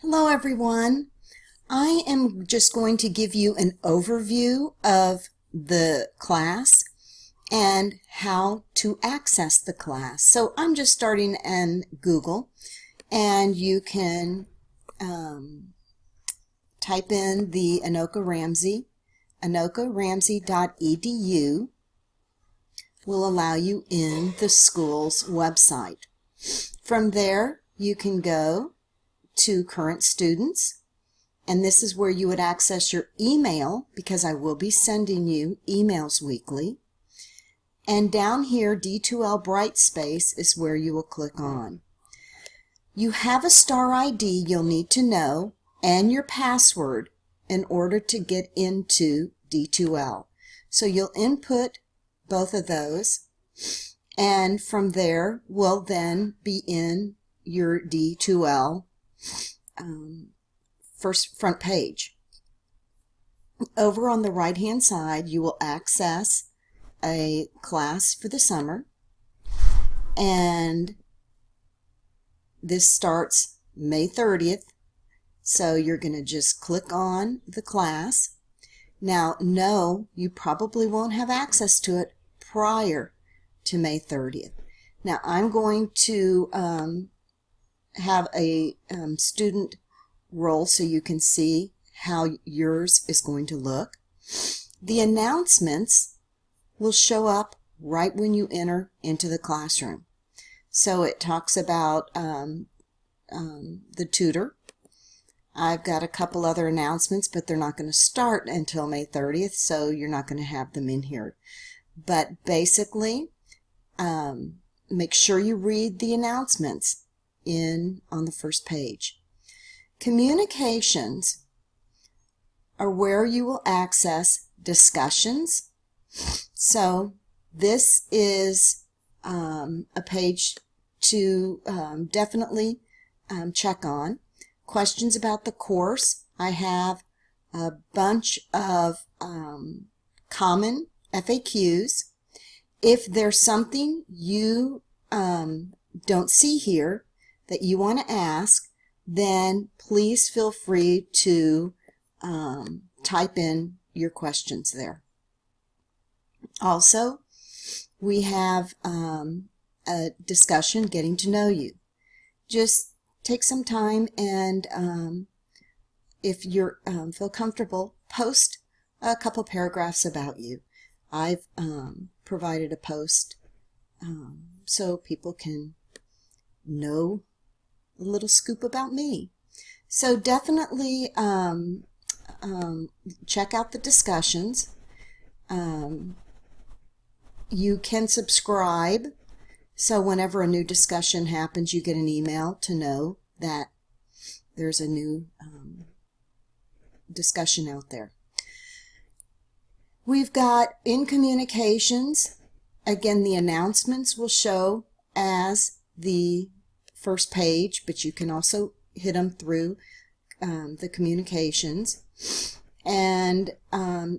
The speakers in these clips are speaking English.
Hello everyone. I am just going to give you an overview of the class and how to access the class. So I'm just starting in Google, and you can type in the Anoka Ramsey. anokaramsey.edu will allow you in the school's website. From there you can go to current students, and this is where you would access your email, because I will be sending you emails weekly. And down here, D2L Brightspace is where you will click on. You have a star ID you'll need to know and your password in order to get into D2L. So you'll input both of those, and from there we'll then be in your D2L first front page. Over on the right hand side you will access a class for the summer, and this starts May 30th, so you're going to just click on the class. Now no, you probably won't have access to it prior to May 30th. Now I'm going to have a student role so you can see how yours is going to look. The announcements will show up right when you enter into the classroom. So it talks about the tutor. I've got a couple other announcements, but they're not going to start until May 30th, so you're not going to have them in here. But basically, make sure you read the announcements on the first page. Communications are where you will access discussions. So this is a page to definitely check on. Questions about the course. I have a bunch of common FAQs. If there's something you don't see here that you want to ask, then please feel free to type in your questions there. Also, we have a discussion, getting to know you. Just take some time, and if you feel comfortable, post a couple paragraphs about you. I've provided a post so people can know a little scoop about me. So definitely check out the discussions. You can subscribe, so whenever a new discussion happens you get an email to know that there's a new discussion out there. We've got in communications, again the announcements will show as the first page, but you can also hit them through the communications. And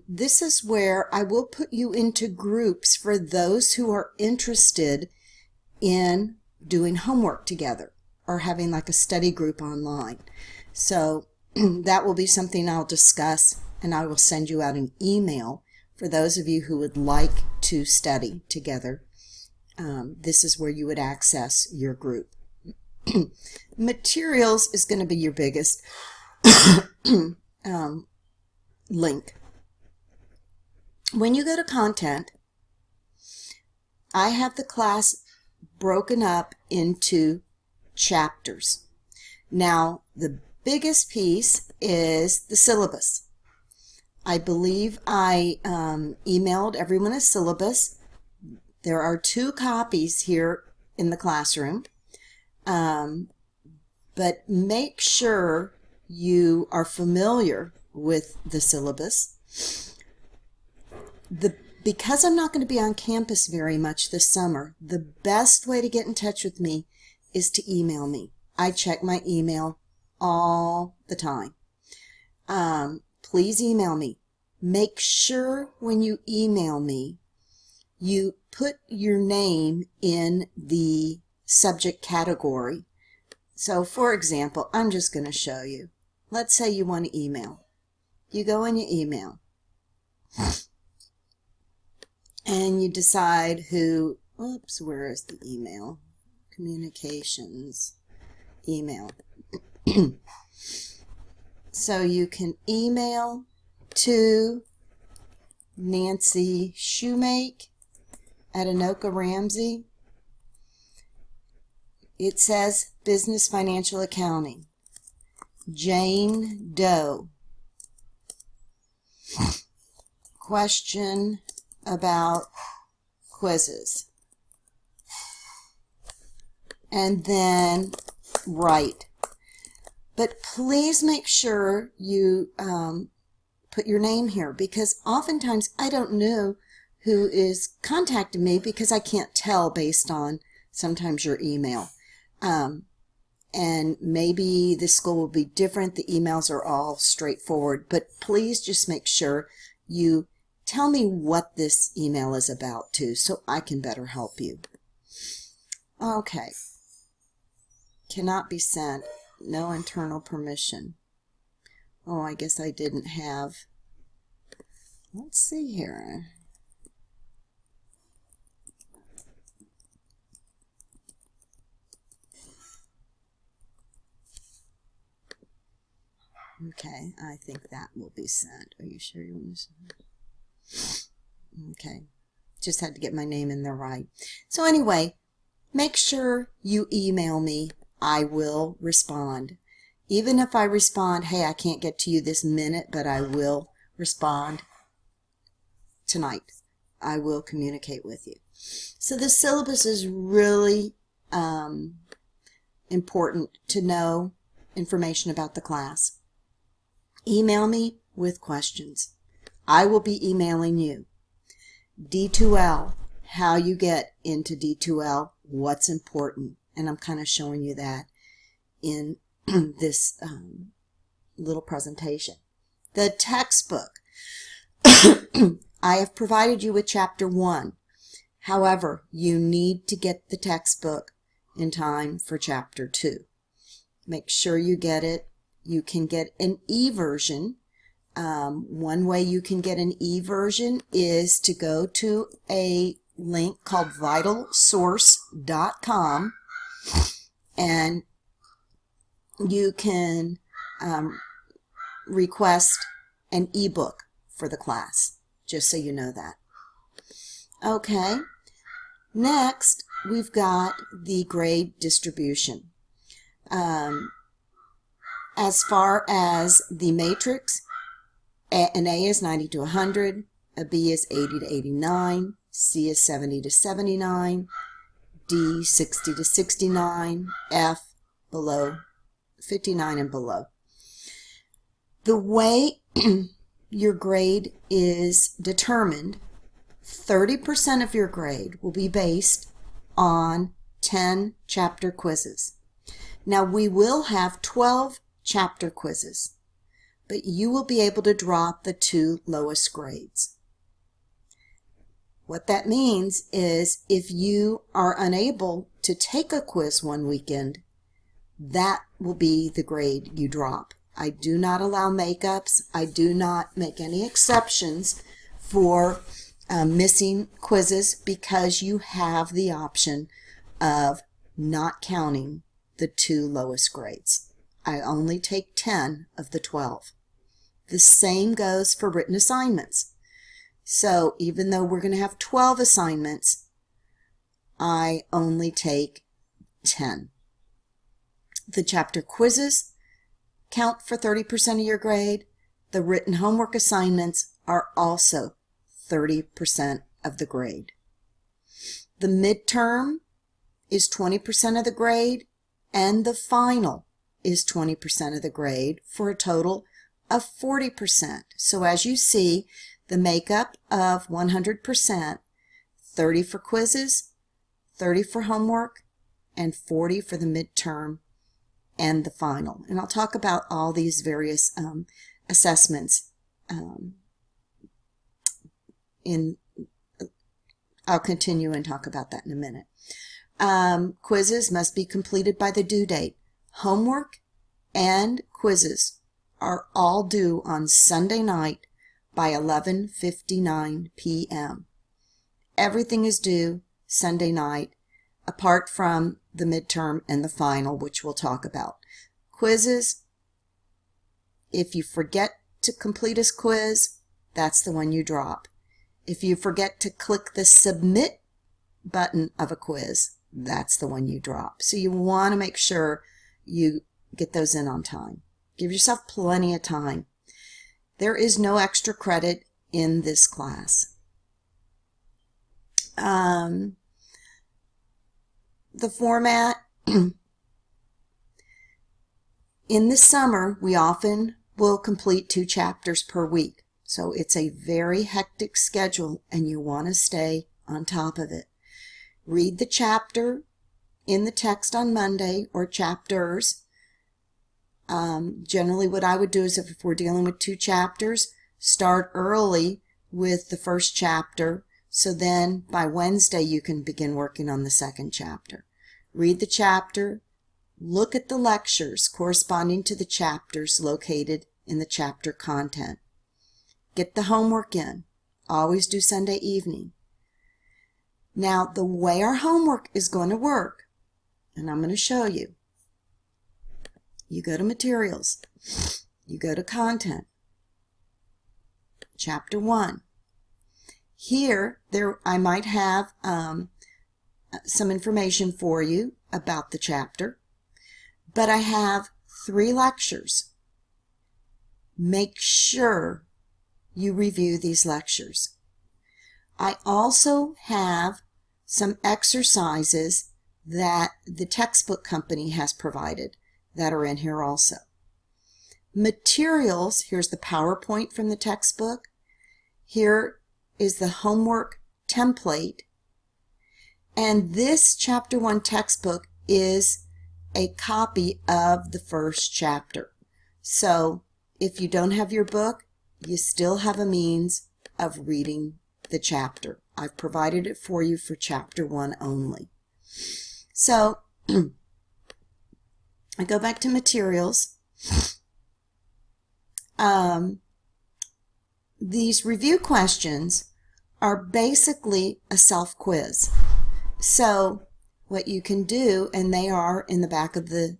this is where I will put you into groups for those who are interested in doing homework together or having like a study group online. So that will be something I'll discuss, and I will send you out an email for those of you who would like to study together. This is where you would access your group. Materials is going to be your biggest link. When you go to content, I have the class broken up into chapters. Now the biggest piece is the syllabus. I believe I emailed everyone a syllabus. There are 2 copies here in the classroom. But make sure you are familiar with the syllabus. Because I'm not going to be on campus very much this summer, the best way to get in touch with me is to email me. I check my email all the time. Please email me. Make sure when you email me, you put your name in the subject category So for example, I'm just going to show you. Let's say you want to email. You go in your email and you decide who, oops, where is the email? Communications, email. So you can email to Nancy Shoemake at Anoka Ramsey. It says Business Financial Accounting. Jane Doe. Question about quizzes. And then write. But please make sure you put your name here, because oftentimes I don't know who is contacting me because I can't tell based on sometimes your email. And maybe the school will be different. The emails are all straightforward, but please just make sure you tell me what this email is about too, so I can better help you. Okay. Cannot be sent. No internal permission. Oh, I guess I didn't have. Let's see here. Okay, I think that will be sent. Are you sure you want to send? Okay, just had to get my name in there right. So anyway, make sure you email me. I will respond. Even if I respond, hey, I can't get to you this minute, but I will respond tonight. I will communicate with you. So the syllabus is really important to know information about the class. Email me with questions. I will be emailing you. D2L, how you get into D2L, what's important. And I'm kind of showing you that in this little presentation. The textbook. I have provided you with Chapter 1. However, you need to get the textbook in time for Chapter 2. Make sure you get it. You can get an e-version. One way you can get an e-version is to go to a link called vitalsource.com, and you can request an ebook for the class, just so you know that. Okay, next we've got the grade distribution. As far as the matrix, an A is 90 to 100, a B is 80 to 89, C is 70 to 79, D 60 to 69, F below 59 and below. The way your grade is determined, 30% of your grade will be based on 10 chapter quizzes. Now we will have 12 chapter quizzes, but you will be able to drop the 2 lowest grades. What that means is if you are unable to take a quiz one weekend, that will be the grade you drop. I do not allow makeups. I do not make any exceptions for missing quizzes, because you have the option of not counting the 2 lowest grades. I only take 10 of the 12. The same goes for written assignments. So even though we're going to have 12 assignments, I only take 10. The chapter quizzes count for 30% of your grade. The written homework assignments are also 30% of the grade. The midterm is 20% of the grade, and the final is 20% of the grade, for a total of 40%. So as you see, the makeup of 100%, 30 for quizzes, 30 for homework, and 40 for the midterm and the final. And I'll talk about all these various assessments I'll continue and talk about that in a minute. Quizzes must be completed by the due date. Homework and quizzes are all due on Sunday night by 11:59 p.m. Everything is due Sunday night, apart from the midterm and the final, which we'll talk about. Quizzes, if you forget to complete a quiz, that's the one you drop. If you forget to click the submit button of a quiz, that's the one you drop. So you want to make sure you get those in on time. Give yourself plenty of time. There is no extra credit in this class. The format, in the summer, we often will complete 2 chapters per week. So it's a very hectic schedule and you want to stay on top of it. Read the chapter in the text on Monday, or chapters. Generally what I would do is, if we're dealing with 2 chapters, start early with the first chapter, so then by Wednesday you can begin working on the second chapter. Read the chapter, look at the lectures corresponding to the chapters located in the chapter content. Get the homework in. Always do Sunday evening. Now, the way our homework is going to work, and I'm going to show you. You go to Materials. You go to Content. Chapter 1. Here, I might have some information for you about the chapter, but I have 3 lectures. Make sure you review these lectures. I also have some exercises that the textbook company has provided that are in here also. Materials, here's the PowerPoint from the textbook. Here is the homework template. And this Chapter 1 textbook is a copy of the first chapter. So if you don't have your book, you still have a means of reading the chapter. I've provided it for you for Chapter 1 only. So I go back to Materials. These review questions are basically a self-quiz. So what you can do, and they are in the back of the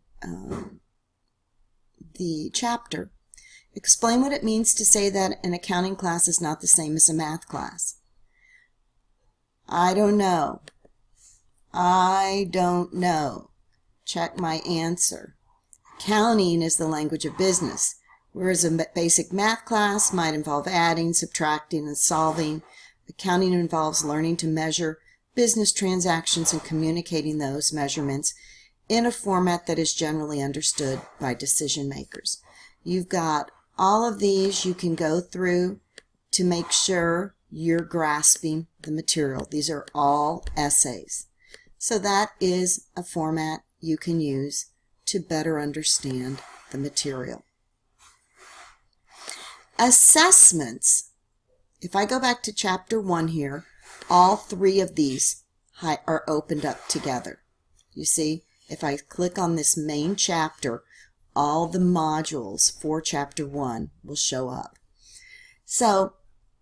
chapter, explain what it means to say that an accounting class is not the same as a math class. I don't know. I don't know. Check my answer. Accounting is the language of business, whereas a basic math class might involve adding, subtracting, and solving. Accounting involves learning to measure business transactions and communicating those measurements in a format that is generally understood by decision makers. You've got all of these you can go through to make sure you're grasping the material. These are all essays. So that is a format you can use to better understand the material. Assessments. If I go back to Chapter 1 here, all 3 of these are opened up together. You see, if I click on this main chapter, all the modules for Chapter 1 will show up. So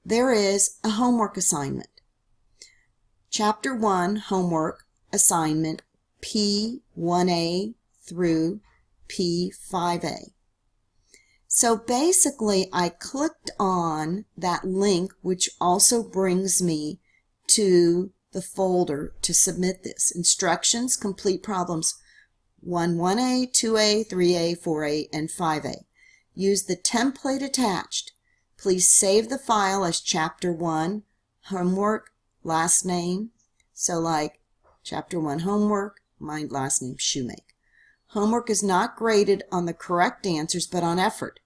there is a homework assignment. Chapter 1 homework assignment P1A through P5A. So basically I clicked on that link, which also brings me to the folder to submit this. Instructions, complete problems 1A, 2A, 3A, 4A, and 5A. Use the template attached. Please save the file as Chapter 1 homework, last name. So like Chapter 1 homework, my last name Shoemake. Homework is not graded on the correct answers, but on effort.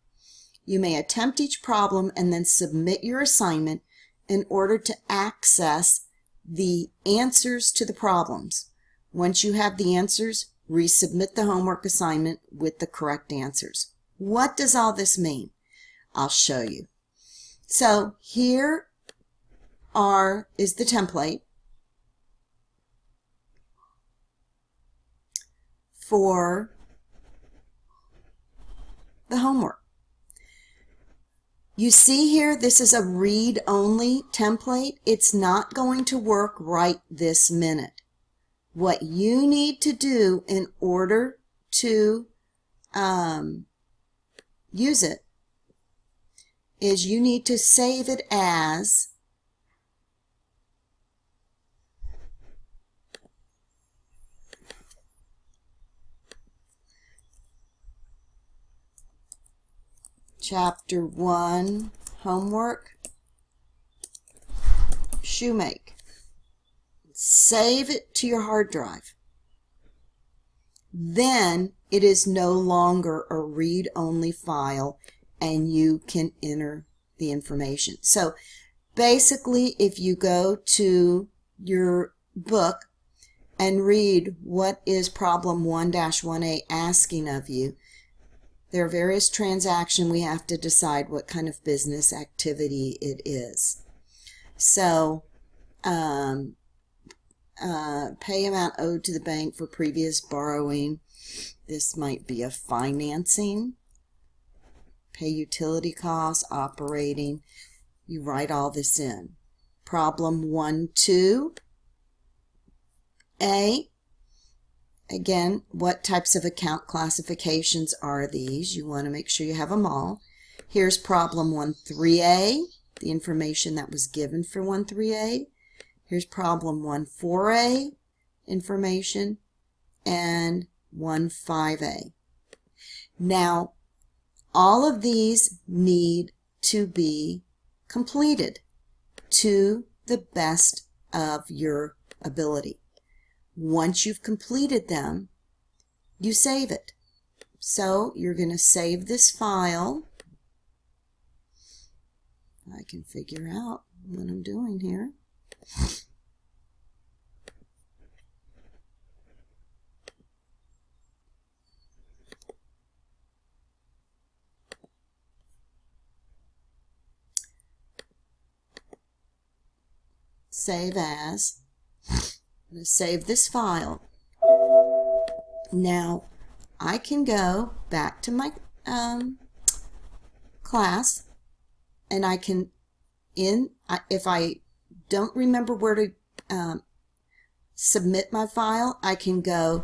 You may attempt each problem and then submit your assignment in order to access the answers to the problems. Once you have the answers, resubmit the homework assignment with the correct answers. What does all this mean? I'll show you. So here is the template for the homework. You see here, this is a read-only template. It's not going to work right this minute. What you need to do in order to use it is you need to save it as Chapter 1 Homework Shoemake. Save it to your hard drive. Then it is no longer a read-only file and you can enter the information. So basically, if you go to your book and read what is problem 1-1A asking of you, there are various transactions. We have to decide what kind of business activity it is. So, pay amount owed to the bank for previous borrowing. This might be a financing. Pay utility costs, operating. You write all this in. Problem 1-2A. Again, what types of account classifications are these? You want to make sure you have them all. Here's problem 1-3A, the information that was given for 1-3A. Here's problem 1-4A, information, and 1-5A. Now, all of these need to be completed to the best of your ability. Once you've completed them, you save it. So you're going to save this file. I can figure out what I'm doing here. Save as. I'm going to save this file. Now I can go back to my class, and I can, if I don't remember where to submit my file, I can go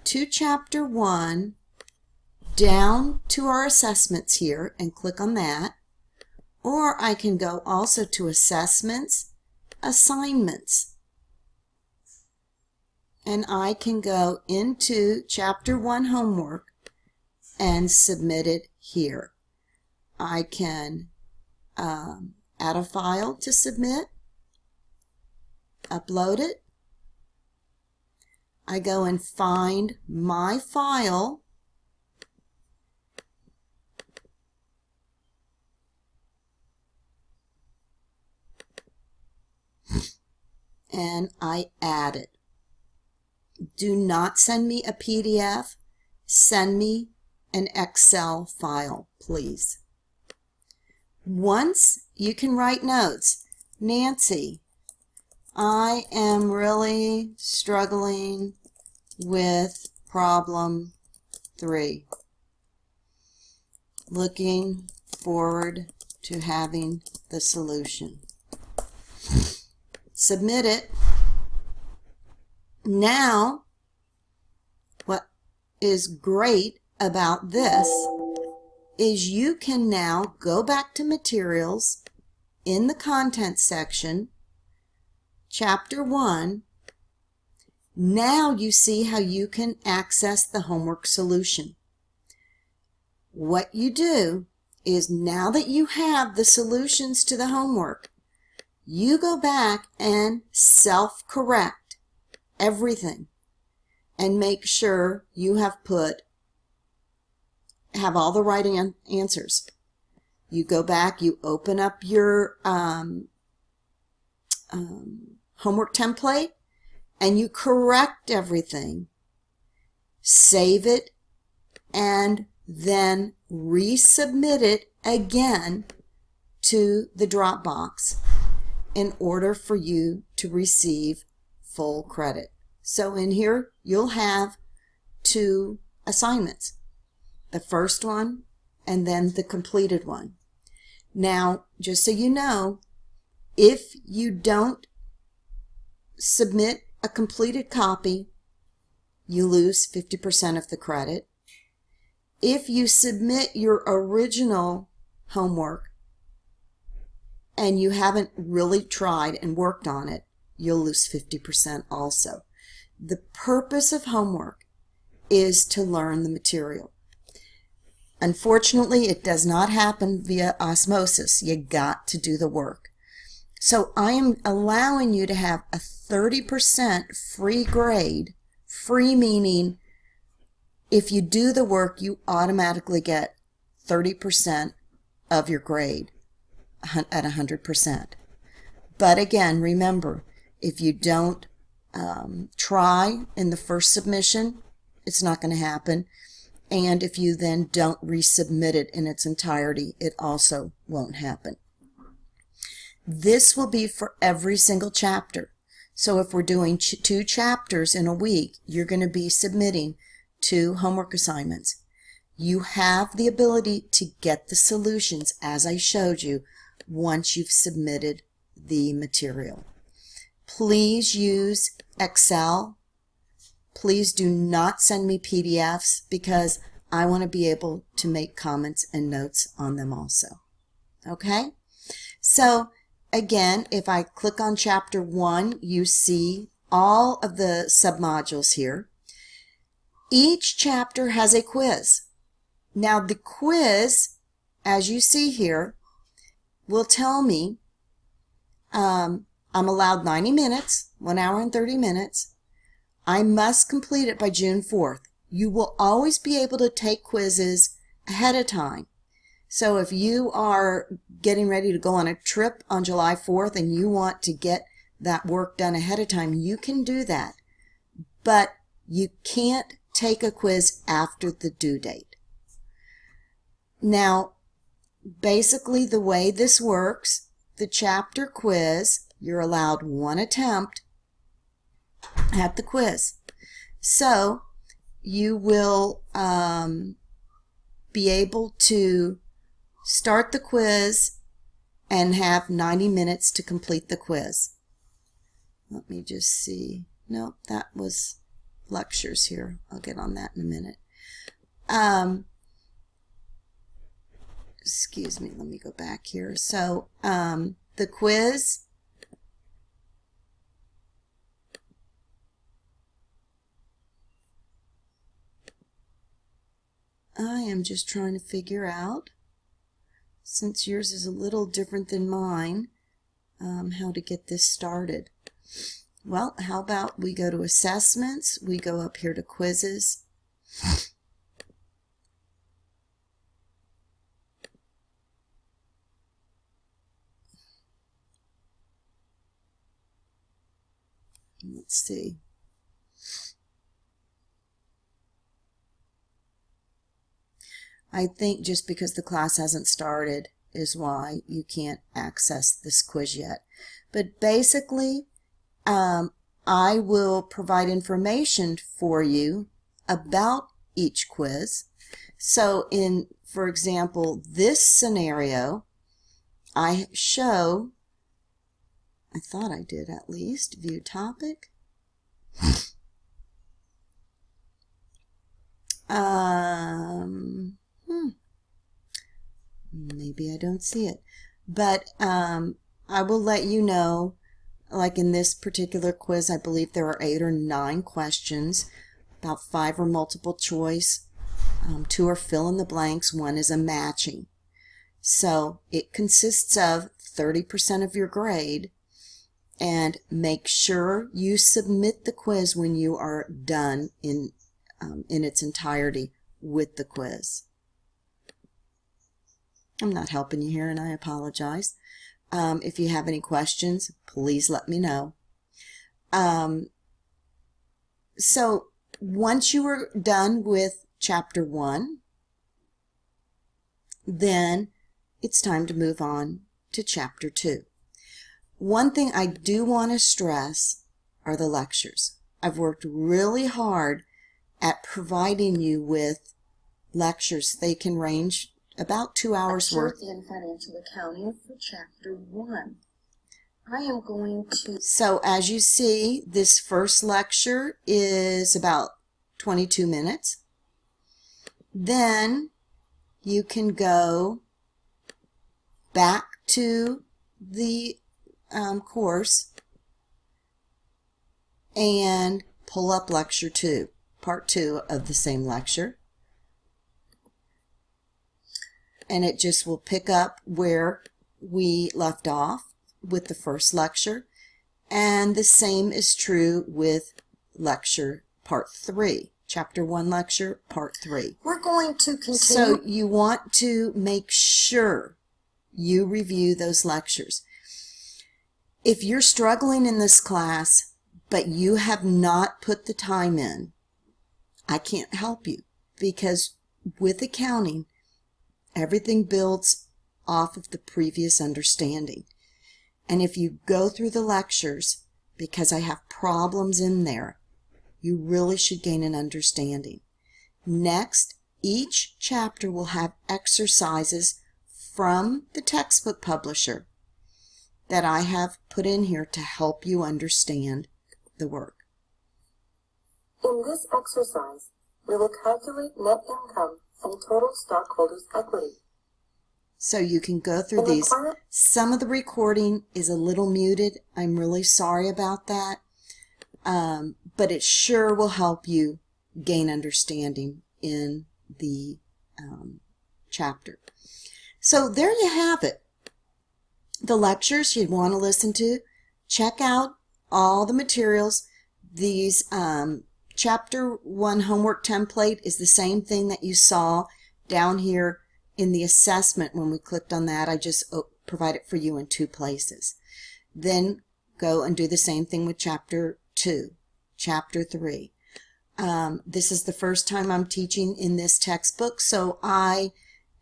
to Chapter 1, down to our assessments here and click on that, or I can go also to Assessments, Assignments. And I can go into Chapter 1 Homework and submit it here. I can add a file to submit, upload it. I go and find my file, and I add it. Do not send me a PDF. Send me an Excel file, please. Once you can write notes. Nancy, I am really struggling with problem 3. Looking forward to having the solution. Submit it. Now, what is great about this is you can now go back to materials in the content section, Chapter 1. Now you see how you can access the homework solution. What you do is, now that you have the solutions to the homework, you go back and self-correct everything and make sure you have all the right answers. You go back, you open up your homework template, and you correct everything, save it, and then resubmit it again to the Dropbox in order for you to receive full credit. So in here you'll have 2 assignments. The first one and then the completed one. Now, just so you know, if you don't submit a completed copy, you lose 50% of the credit. If you submit your original homework and you haven't really tried and worked on it, you'll lose 50% also. The purpose of homework is to learn the material. Unfortunately, it does not happen via osmosis. You got to do the work. So I am allowing you to have a 30% free grade. Free meaning if you do the work, you automatically get 30% of your grade at 100%. But again, remember, if you don't try in the first submission, it's not going to happen. And if you then don't resubmit it in its entirety, it also won't happen. This will be for every single chapter. So if we're doing 2 chapters in a week, you're going to be submitting 2 homework assignments. You have the ability to get the solutions, as I showed you, once you've submitted the material. Please use Excel. Please do not send me PDFs because I want to be able to make comments and notes on them also. Okay? So again, if I click on Chapter 1, you see all of the submodules here. Each chapter has a quiz. Now the quiz, as you see here, will tell me I'm allowed 90 minutes, 1 hour and 30 minutes. I must complete it by June 4th. You will always be able to take quizzes ahead of time. So if you are getting ready to go on a trip on July 4th and you want to get that work done ahead of time, you can do that. But you can't take a quiz after the due date. Now, basically the way this works, the chapter quiz, you're allowed 1 attempt at the quiz. So you will be able to start the quiz and have 90 minutes to complete the quiz. Let me just see. Nope, that was lectures here. I'll get on that in a minute. Excuse me, let me go back here. So the quiz, I am just trying to figure out, since yours is a little different than mine, how to get this started. Well, how about we go to assessments, we go up here to quizzes. Let's see. I think just because the class hasn't started is why you can't access this quiz yet. But basically, I will provide information for you about each quiz. So in, for example, this scenario, I show, I thought I did at least, view topic. Maybe I don't see it. But I will let you know, like in this particular quiz, I believe there are 8 or 9 questions. About 5 are multiple choice, 2 are fill in the blanks, 1 is a matching. So it consists of 30% of your grade, and make sure you submit the quiz when you are done in its entirety with the quiz. I'm not helping you here, and I apologize. If you have any questions, please let me know. So once you are done with Chapter 1, then it's time to move on to Chapter 2. One thing I do want to stress are the lectures. I've worked really hard at providing you with lectures. They can range about 2 hours worth. In financial accounting for chapter 1. I am going to... So as you see, this first lecture is about 22 minutes. Then you can go back to the course and pull up lecture 2, part 2 of the same lecture. And it just will pick up where we left off with the first lecture. And the same is true with lecture part 3, chapter 1 lecture, part 3. We're going to continue. So you want to make sure you review those lectures. If you're struggling in this class, but you have not put the time in, I can't help you, because with accounting, everything builds off of the previous understanding. And if you go through the lectures, because I have problems in there, you really should gain an understanding. Next, each chapter will have exercises from the textbook publisher that I have put in here to help you understand the work. In this exercise, we will calculate net income and total stockholders' equity. So you can go through these. Some of the recording is a little muted. I'm really sorry about that. But it sure will help you gain understanding in the chapter. So there you have it. The lectures you'd want to listen to. Check out all the materials. These chapter 1 homework template is the same thing that you saw down here in the assessment. When we clicked on that, I just provide it for you in 2 places. Then go and do the same thing with chapter 2, chapter 3. This is the first time I'm teaching in this textbook, so I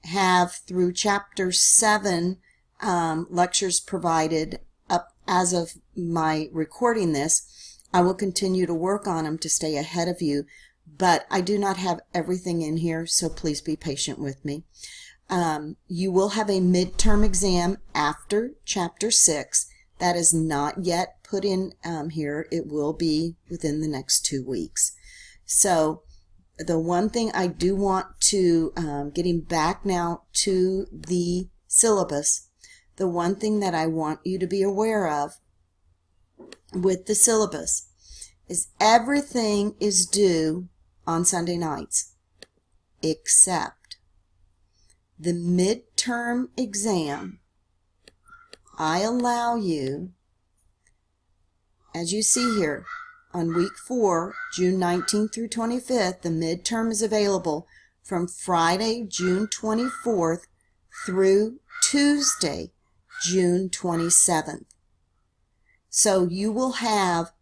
have through chapter 7 lectures provided up as of my recording this. I will continue to work on them to stay ahead of you, but I do not have everything in here, so please be patient with me. You will have a midterm exam after chapter 6. That is not yet put in here. It will be within the next 2 weeks. So the one thing I do want to, getting back now to the syllabus, the one thing that I want you to be aware of with the syllabus is everything is due on Sunday nights except the midterm exam. I allow you, as you see here, on week 4, June 19th through 25th, the midterm is available from Friday, June 24th through Tuesday, June 27th. So you will have,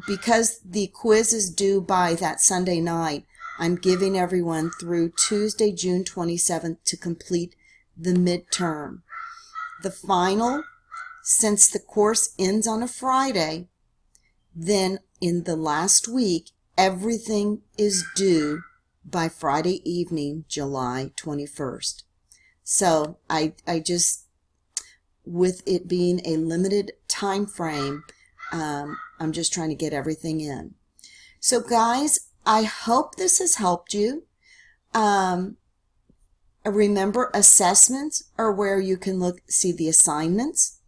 because the quiz is due by that Sunday night, I'm giving everyone through Tuesday, June 27th to complete the midterm. The final, since the course ends on a Friday, then in the last week, everything is due by Friday evening, July 21st. So I just, with it being a limited time frame, I'm just trying to get everything in. So guys, I hope this has helped you. Remember, assessments are where you can see the assignments.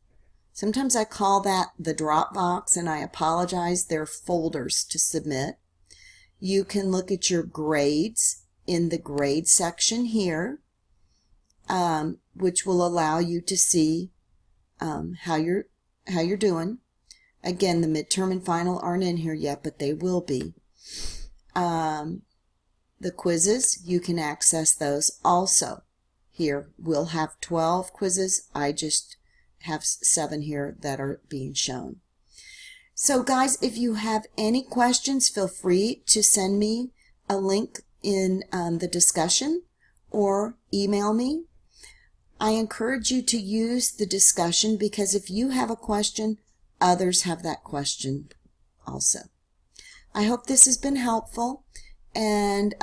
Sometimes I call that the drop box, and I apologize. They're folders to submit. You can look at your grades in the grade section here, which will allow you to see how you're doing. Again, the midterm and final aren't in here yet, but they will be. The quizzes, you can access those also. Here, we'll have 12 quizzes. I just have 7 here that are being shown. So guys, if you have any questions, feel free to send me a link in the discussion or email me. I encourage you to use the discussion, because if you have a question, others have that question also. I hope this has been helpful, and